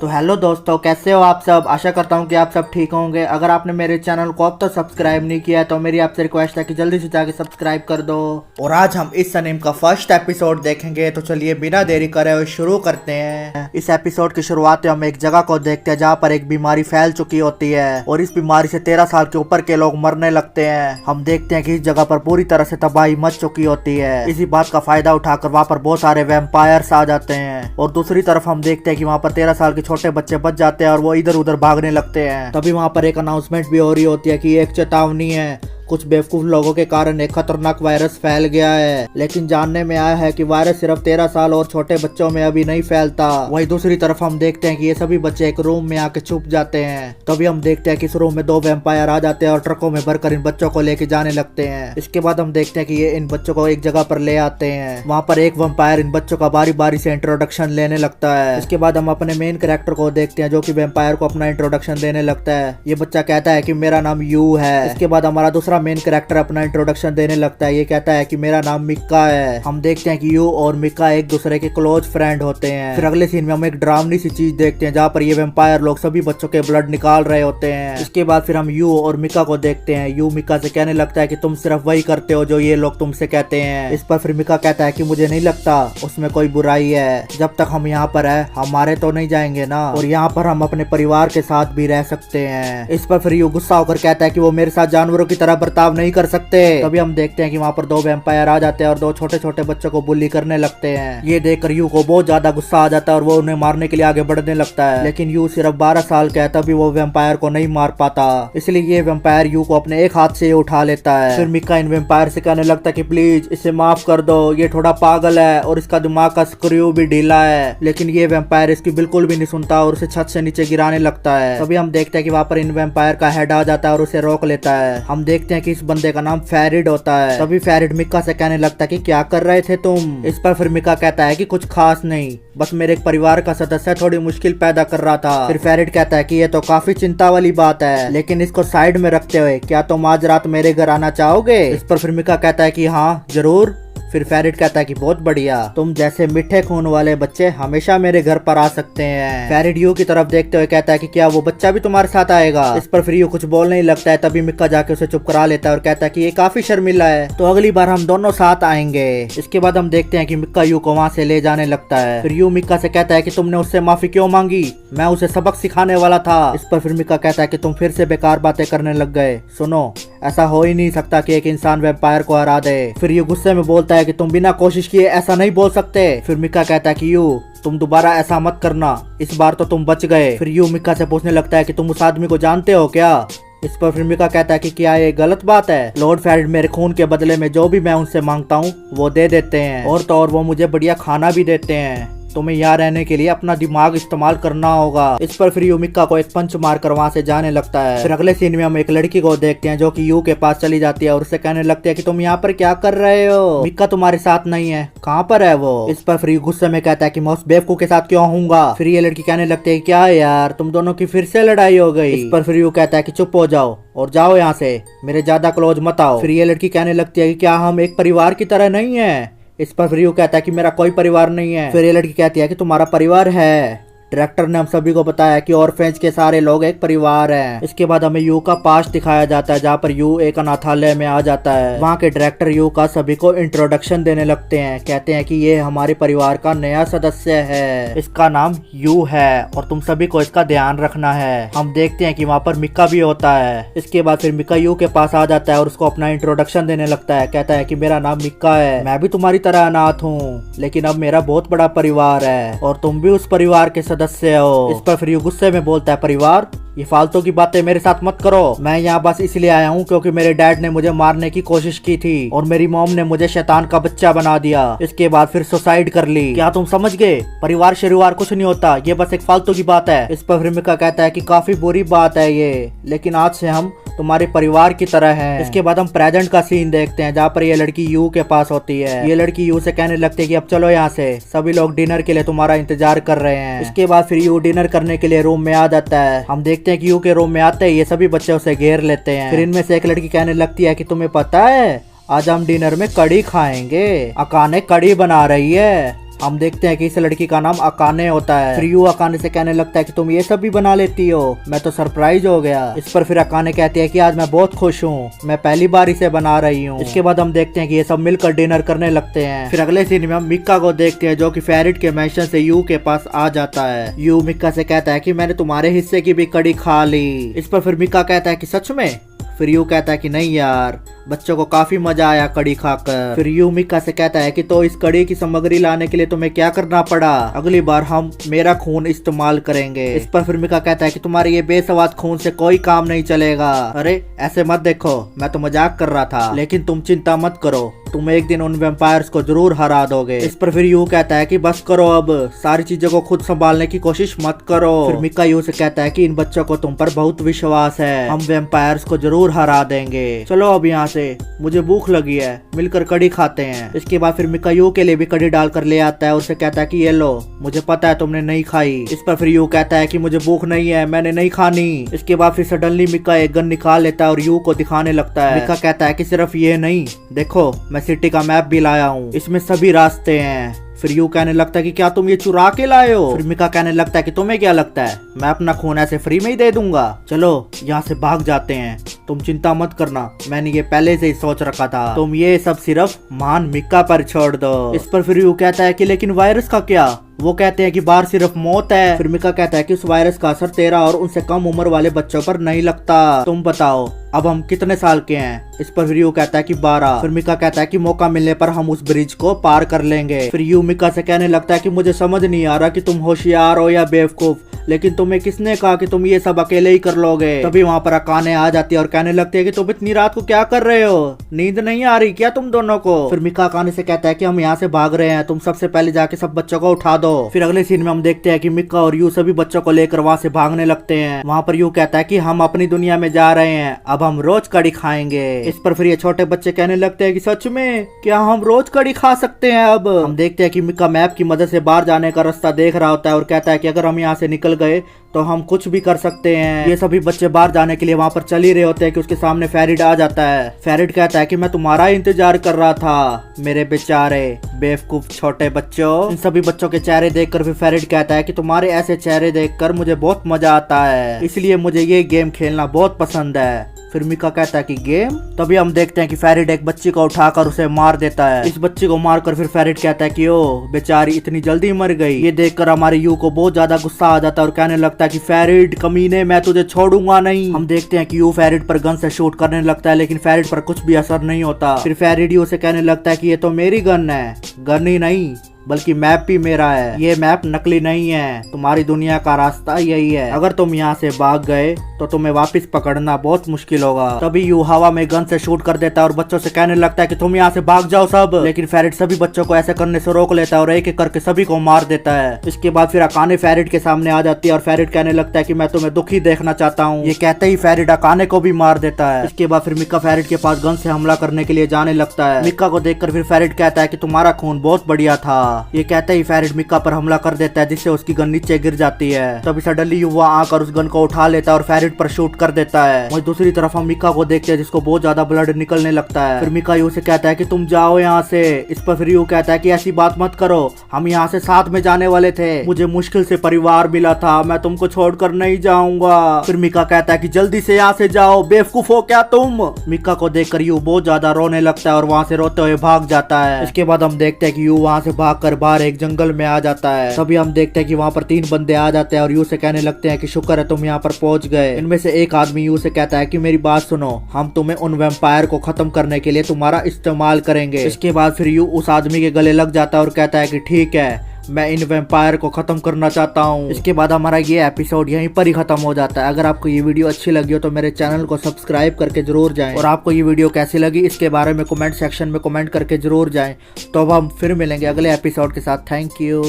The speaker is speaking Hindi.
तो हेलो दोस्तों, कैसे हो आप सब। आशा करता हूँ कि आप सब ठीक होंगे। अगर आपने मेरे चैनल को अब तक सब्सक्राइब नहीं किया है तो मेरी आपसे रिक्वेस्ट है कि जल्दी से जाके सब्सक्राइब कर दो। और आज हम इस एनीमे का फर्स्ट एपिसोड देखेंगे, तो चलिए बिना देरी करे हुए शुरू करते हैं। इस एपिसोड की शुरुआत में हम एक जगह को देखते हैं जहाँ पर एक बीमारी फैल चुकी होती है और इस बीमारी से 13 साल के ऊपर के लोग मरने लगते हैं। हम देखते हैं कि इस जगह पर पूरी तरह से तबाही मच चुकी होती है। इसी बात का फायदा उठाकर वहाँ पर बहुत सारे वैम्पायर्स आ जाते हैं और दूसरी तरफ हम देखते हैं कि वहाँ पर 13 साल के छोटे बच्चे बच जाते हैं और वो इधर उधर भागने लगते हैं। तभी वहाँ पर एक अनाउंसमेंट भी हो रही होती है कि ये एक चेतावनी है, कुछ बेवकूफ लोगों के कारण एक खतरनाक वायरस फैल गया है। लेकिन जानने में आया है कि वायरस सिर्फ 13 साल और छोटे बच्चों में अभी नहीं फैलता। वहीं दूसरी तरफ हम देखते हैं कि ये सभी बच्चे एक रूम में आके छुप जाते हैं। तभी हम देखते हैं कि इस रूम में 2 वैम्पायर आ जाते हैं और ट्रकों में भरकर इन बच्चों को लेके जाने लगते हैं। इसके बाद हम देखते हैं कि ये इन बच्चों को एक जगह पर ले आते हैं। वहाँ पर एक वैम्पायर इन बच्चों का बारी बारी से इंट्रोडक्शन लेने लगता है। इसके बाद हम अपने मेन कैरेक्टर को देखते हैं जो कि वैम्पायर को अपना इंट्रोडक्शन देने लगता है। ये बच्चा कहता है कि मेरा नाम यू है। इसके बाद हमारा दूसरा मेन कैरेक्टर अपना इंट्रोडक्शन देने लगता है। ये कहता है कि मेरा नाम मिक्का है। हम देखते हैं कि यू और मिक्का एक दूसरे के क्लोज फ्रेंड होते हैं। फिर अगले सीन में हम एक ड्रामनी सी चीज देखते हैं जहाँ पर ये वैम्पायर लोग सभी बच्चों के ब्लड निकाल रहे होते हैं। इसके बाद फिर हम यू और मिक्का को देखते हैं। यू मिक्का से कहने लगता है कि तुम सिर्फ वही करते हो जो ये लोग तुमसे कहते हैं। इस पर फिर मिक्का कहता है कि मुझे नहीं लगता उसमें कोई बुराई है। जब तक हम यहाँ पर है हमारे तो नहीं जाएंगे ना, और यहाँ पर हम अपने परिवार के साथ भी रह सकते हैं। इस पर फिर यू गुस्सा होकर कहता है कि वो मेरे साथ जानवरों की तरह बर्ताव नहीं कर सकते। तभी हम देखते हैं कि वहाँ पर 2 वैम्पायर आ जाते हैं और 2 छोटे छोटे बच्चों को बुली करने लगते हैं। ये देखकर यू को बहुत ज्यादा गुस्सा आ जाता है और वो उन्हें मारने के लिए आगे बढ़ने लगता है। लेकिन यू सिर्फ 12 साल का है, तभी वो वैम्पायर को नहीं मार पाता। इसलिए ये वैम्पायर यू को अपने एक हाथ से उठा लेता है। फिर मिक्का इन वैम्पायर से कहने लगता है कि प्लीज इसे माफ कर दो, ये थोड़ा पागल है और इसका दिमाग का स्क्रू भी ढीला है। लेकिन ये वैम्पायर इसकी बिल्कुल भी नहीं सुनता और उसे छत से नीचे गिराने लगता है। तभी हम देखते हैं कि वहाँ पर इन वैम्पायर का हेड आ जाता है और उसे रोक लेता है। हम देखते हैं कि इस बंदे का नाम फेरिड होता है। तभी फेरिड मिक्का से कहने लगता है कि क्या कर रहे थे तुम। इस पर फिर मिक्का कहता है कि कुछ खास नहीं, बस मेरे एक परिवार का सदस्य थोड़ी मुश्किल पैदा कर रहा था। फिर फेरिड कहता है कि ये तो काफी चिंता वाली बात है, लेकिन इसको साइड में रखते हुए क्या तुम आज रात मेरे घर आना चाहोगे। इस पर फिर मिक्का कहता है कि हाँ जरूर। फिर फेरिड कहता है कि बहुत बढ़िया, तुम जैसे मीठे खून वाले बच्चे हमेशा मेरे घर पर आ सकते हैं। फेरिड यू की तरफ देखते हुए कहता है कि क्या वो बच्चा भी तुम्हारे साथ आएगा। इस पर फिर यू कुछ बोलने ही लगता है। तभी मिक्का जाके उसे चुप करा लेता है और कहता है कि ये काफी शर्मिला है, तो अगली बार हम दोनों साथ आएंगे। इसके बाद हम देखते हैं कि मिक्का यू को वहाँ से ले जाने लगता है। फिर यू मिक्का से कहता है कि तुमने उससे माफी क्यों मांगी, मैं उसे सबक सिखाने वाला था। इस पर फिर मिक्का कहता है कि तुम फिर से बेकार बातें करने लग गए। सुनो, ऐसा हो ही नहीं सकता कि एक इंसान वैम्पायर को हरा दे। फिर ये गुस्से में बोलता है कि तुम बिना कोशिश किए ऐसा नहीं बोल सकते। फिर मिक्का कहता है कि यू तुम दोबारा ऐसा मत करना, इस बार तो तुम बच गए। फिर यू मिक्का से पूछने लगता है कि तुम उस आदमी को जानते हो क्या। इस पर फिर मिक्का कहता है कि क्या ये गलत बात है। लॉर्ड फेरिड मेरे खून के बदले में जो भी मैं उनसे मांगता हूँ वो दे देते हैं, और तो और वो मुझे बढ़िया खाना भी देते हैं। तुम्हें यहाँ रहने के लिए अपना दिमाग इस्तेमाल करना होगा। इस पर फिर यू मिक्का को एक पंच मारकर वहाँ से जाने लगता है। फिर अगले सीन में हम एक लड़की को देखते हैं जो कि यू के पास चली जाती है और उससे कहने लगती है कि तुम यहाँ पर क्या कर रहे हो, मिक्का तुम्हारे साथ नहीं है, कहाँ पर है वो। इस पर फिर यू गुस्से में कहता है कि मैं उस बेवकूफ के साथ क्यों होऊंगा। फिर ये लड़की कहने लगती है क्या यार तुम दोनों की फिर से लड़ाई हो गई। इस पर फिर यू कहता है कि चुप हो जाओ और जाओ यहाँ से, मेरे ज्यादा क्लोज मत आओ। फिर ये लड़की कहने लगती है कि क्या हम एक परिवार की तरह नहीं है। इस पर फिर यू कहता है कि मेरा कोई परिवार नहीं है। फिर ये लड़की कहती है कि तुम्हारा परिवार है। डायरेक्टर ने हम सभी को बताया कि ऑर्फेंज के सारे लोग एक परिवार हैं। इसके बाद हमें यू का पास्ट दिखाया जाता है जहाँ पर यू एक अनाथालय में आ जाता है। वहाँ के डायरेक्टर यू का सभी को इंट्रोडक्शन देने लगते हैं। कहते हैं कि ये हमारे परिवार का नया सदस्य है, इसका नाम यू है और तुम सभी को इसका ध्यान रखना है। हम देखते हैं कि वहाँ पर मिक्का भी होता है। इसके बाद फिर मिक्का यू के पास आ जाता है और उसको अपना इंट्रोडक्शन देने लगता है। कहता है कि मेरा नाम मिक्का है, मैं भी तुम्हारी तरह अनाथ हूँ, लेकिन अब मेरा बहुत बड़ा परिवार है और तुम भी उस परिवार के सदस्य हो। इस पर फिर यू गुस्से में बोलता है परिवार, ये फालतू की बातें मेरे साथ मत करो, मैं यहाँ बस इसलिए आया हूँ क्योंकि मेरे डैड ने मुझे मारने की कोशिश की थी और मेरी मॉम ने मुझे शैतान का बच्चा बना दिया। इसके बाद फिर सुसाइड कर ली। क्या तुम समझ गए, परिवार शरीवार कुछ नहीं होता, ये बस एक फालतू की बात है। इस पर फिर मिक्का कहता है कि काफी बुरी बात है ये, लेकिन आज से हम तुम्हारे परिवार की तरह हैं। इसके बाद हम प्रेजेंट का सीन देखते हैं जहाँ पर ये लड़की यू के पास होती है। ये लड़की यू से कहने लगती है कि अब चलो यहाँ से, सभी लोग डिनर के लिए तुम्हारा इंतजार कर रहे हैं। इसके बाद फिर यू डिनर करने के लिए रूम में आ जाता है। हम देखते हैं कि यू के रूम में आते ही ये सभी बच्चे उसे घेर लेते हैं। फिर इनमें से एक लड़की कहने लगती है कि तुम्हें पता है आज हम डिनर में कड़ी खाएंगे, अकाने कड़ी बना रही है। हम देखते हैं कि इस लड़की का नाम अकाने होता है। फिर यू अकाने से कहने लगता है कि तुम ये सब भी बना लेती हो, मैं तो सरप्राइज हो गया। इस पर फिर अकाने कहती है कि आज मैं बहुत खुश हूँ, मैं पहली बार इसे बना रही हूँ। इसके बाद हम देखते हैं कि ये सब मिलकर डिनर करने लगते हैं। फिर अगले सीन में हम मिक्का को देखते हैं जो कि फेरिड के मैंशन से यू के पास आ जाता है। यू मिक्का से कहता है कि मैंने तुम्हारे हिस्से की भी कड़ी खा ली। इस पर फिर मिक्का कहता है कि सच में? फिर यू कहता है कि नहीं यार, बच्चों को काफी मजा आया कड़ी खाकर। फिर यू मिक्का से कहता है कि तो इस कड़ी की सामग्री लाने के लिए तुम्हें क्या करना पड़ा? अगली बार हम मेरा खून इस्तेमाल करेंगे। इस पर फिर मिक्का कहता है कि तुम्हारे ये बेसवाद खून से कोई काम नहीं चलेगा। अरे ऐसे मत देखो, मैं तो मजाक कर रहा था, लेकिन तुम चिंता मत करो, तुम एक दिन उन वेम्पायर्स को जरूर हरा दोगे। इस पर फिर यू कहता है कि बस करो, अब सारी चीजों को खुद संभालने की कोशिश मत करो। फिर मिक्का यू से कहता है कि इन बच्चों को तुम पर बहुत विश्वास है, हम वेम्पायर्स को जरूर हरा देंगे। चलो अब यहाँ से, मुझे भूख लगी है, मिलकर कड़ी खाते हैं। इसके बाद फिर मिक्का यू के लिए भी कड़ी डालकर ले आता है और उसे कहता है कि ये लो, मुझे पता है तुमने नहीं खाई। इस पर फिर यू कहता है कि मुझे भूख नहीं है, मैंने नहीं खानी। इसके बाद फिर सडनली मिक्का एक गन निकाल लेता है और यू को दिखाने लगता है। मिक्का कहता है कि सिर्फ ये नहीं, देखो मैं सिटी का मैप भी लाया हूँ, इसमें सभी रास्ते हैं। फिर यू कहने लगता है कि क्या तुम ये चुरा के लाए हो? फिर मिक्का कहने लगता है कि तुम्हें क्या लगता है मैं अपना खून ऐसे फ्री में ही दे दूंगा? चलो यहाँ से भाग जाते हैं, तुम चिंता मत करना, मैंने ये पहले से ही सोच रखा था, तुम ये सब सिर्फ महान मिक्का पर छोड़ दो। इस पर फिर यू कहता है कि लेकिन वायरस का क्या? वो कहते हैं कि बाहर सिर्फ मौत है। फिर मिक्का कहता है कि उस वायरस का असर 13 और उनसे कम उम्र वाले बच्चों पर नहीं लगता। तुम बताओ अब हम कितने साल के हैं? इस पर फिर यू कहता है कि 12। फिर मिक्का कहता है कि मौका मिलने पर हम उस ब्रिज को पार कर लेंगे। फिर यू मिक्का से कहने लगता है कि मुझे समझ नहीं आ रहा कि तुम होशियार हो या बेवकूफ, लेकिन तुम्हें किसने कहा कि तुम ये सब अकेले ही कर लोगे? तभी वहाँ पर अकाने आ जाती है और कहने लगती है कि तुम इतनी रात को क्या कर रहे हो, नींद नहीं आ रही क्या तुम दोनों को? फिर मिक्का अकाने से कहता है कि हम यहाँ से भाग रहे हैं, तुम सबसे पहले जाके सब बच्चों को उठा दो। फिर अगले सीन में हम देखते हैं कि मिक्का और यू सभी बच्चों को लेकर वहाँ से भागने लगते हैं। वहाँ पर यू कहता है कि हम अपनी दुनिया में जा रहे हैं, अब हम रोज कड़ी खाएंगे। इस पर फिर ये छोटे बच्चे कहने लगते हैं कि सच में क्या हम रोज कड़ी खा सकते हैं? अब हम देखते हैं कि मिक्का मैप की मदद से बाहर जाने का रास्ता देख रहा होता है और कहता है कि अगर हम यहाँ से निकल गए तो हम कुछ भी कर सकते हैं। ये सभी बच्चे बाहर जाने के लिए वहाँ पर चल ही रहे होते हैं कि उसके सामने फेरिड आ जाता है। फेरिड कहता है कि मैं तुम्हारा इंतजार कर रहा था, मेरे बेचारे बेवकूफ छोटे बच्चों। इन सभी बच्चों के चेहरे देखकर फिर फेरिड कहता है कि तुम्हारे ऐसे चेहरे देखकर मुझे बहुत मजा आता है, इसलिए मुझे ये गेम खेलना बहुत पसंद है। फिर मिक्का कहता है कि गेम? तभी हम देखते हैं कि फेरिड एक बच्ची को उठाकर उसे मार देता है। इस बच्ची को मारकर फिर फेरिड कहता है कि ओ बेचारी इतनी जल्दी मर गई। ये देखकर हमारे यू को बहुत ज्यादा गुस्सा आ जाता है और कहने लगता है कि फेरिड कमीने, मैं तुझे छोड़ूंगा नहीं। हम देखते हैं कि यू फेरिड पर गन से शूट करने लगता है, लेकिन फेरिड पर कुछ भी असर नहीं होता। फिर फेरिड यू से कहने लगता है कि ये तो मेरी गन है। गन ही नहीं बल्कि मैप भी मेरा है, ये मैप नकली नहीं है, तुम्हारी दुनिया का रास्ता यही है, अगर तुम यहाँ से भाग गए तो तुम्हें वापस पकड़ना बहुत मुश्किल होगा। तभी यू हवा में गन से शूट कर देता है और बच्चों से कहने लगता है कि तुम यहाँ से भाग जाओ सब, लेकिन फेरिड सभी बच्चों को ऐसे करने से रोक लेता है और एक एक करके सभी को मार देता है। इसके बाद फिर अकाने फेरिड के सामने आ जाती है और फेरिड कहने लगता है कि मैं तुम्हें दुखी देखना चाहता हूँ। ये कहते ही फेरिड अकाने को भी मार देता है। इसके बाद फिर मिक्का फेरिड के पास गन से हमला करने के लिए जाने लगता है। मिक्का को देखकर फिर फेरिड कहता है कि तुम्हारा खून बहुत बढ़िया था। ये कहते ही फेरिड मिक्का पर हमला कर देता है, जिससे उसकी गन नीचे गिर जाती है। तभी सडनली युवा आकर उस गन को उठा लेता है और फेरिड पर शूट कर देता है। वहीं दूसरी तरफ हम मिक्का को देखते हैं जिसको बहुत ज्यादा ब्लड निकलने लगता है। फिर मिक्का यू से कहता है कि तुम जाओ यहाँ से। इस पर फिर यू कहता है कि ऐसी बात मत करो, हम यहाँ से साथ में जाने वाले थे, मुझे मुश्किल से परिवार मिला था, मैं तुमको छोड़कर नहीं जाऊंगा। फिर मिक्का कहता है कि जल्दी से यहाँ से जाओ, बेवकूफ हो क्या तुम? मिक्का को देखकर यू बहुत ज्यादा रोने लगता है और वहाँ से रोते हुए भाग जाता है। इसके बाद हम देखते हैं कि यू वहाँ से भागकर बाहर एक जंगल में आ जाता है। तभी हम देखते हैं कि वहाँ पर 3 बंदे आ जाते हैं और यू से कहने लगते हैं कि शुक्र है तुम यहाँ पर पहुंच गए। इनमें से एक आदमी यू से कहता है कि मेरी बात सुनो, हम तुम्हें उन वैम्पायर को खत्म करने के लिए तुम्हारा इस्तेमाल करेंगे। इसके बाद फिर यू उस आदमी के गले लग जाता है और कहता है कि ठीक है, मैं इन वैम्पायर को खत्म करना चाहता हूँ। इसके बाद हमारा ये एपिसोड यहीं पर ही खत्म हो जाता है। अगर आपको ये वीडियो अच्छी लगी हो तो मेरे चैनल को सब्सक्राइब करके जरूर जाएं, और आपको ये वीडियो कैसी लगी इसके बारे में कमेंट सेक्शन में कमेंट करके जरूर जाएं। तो अब हम फिर मिलेंगे अगले एपिसोड के साथ। Thank you.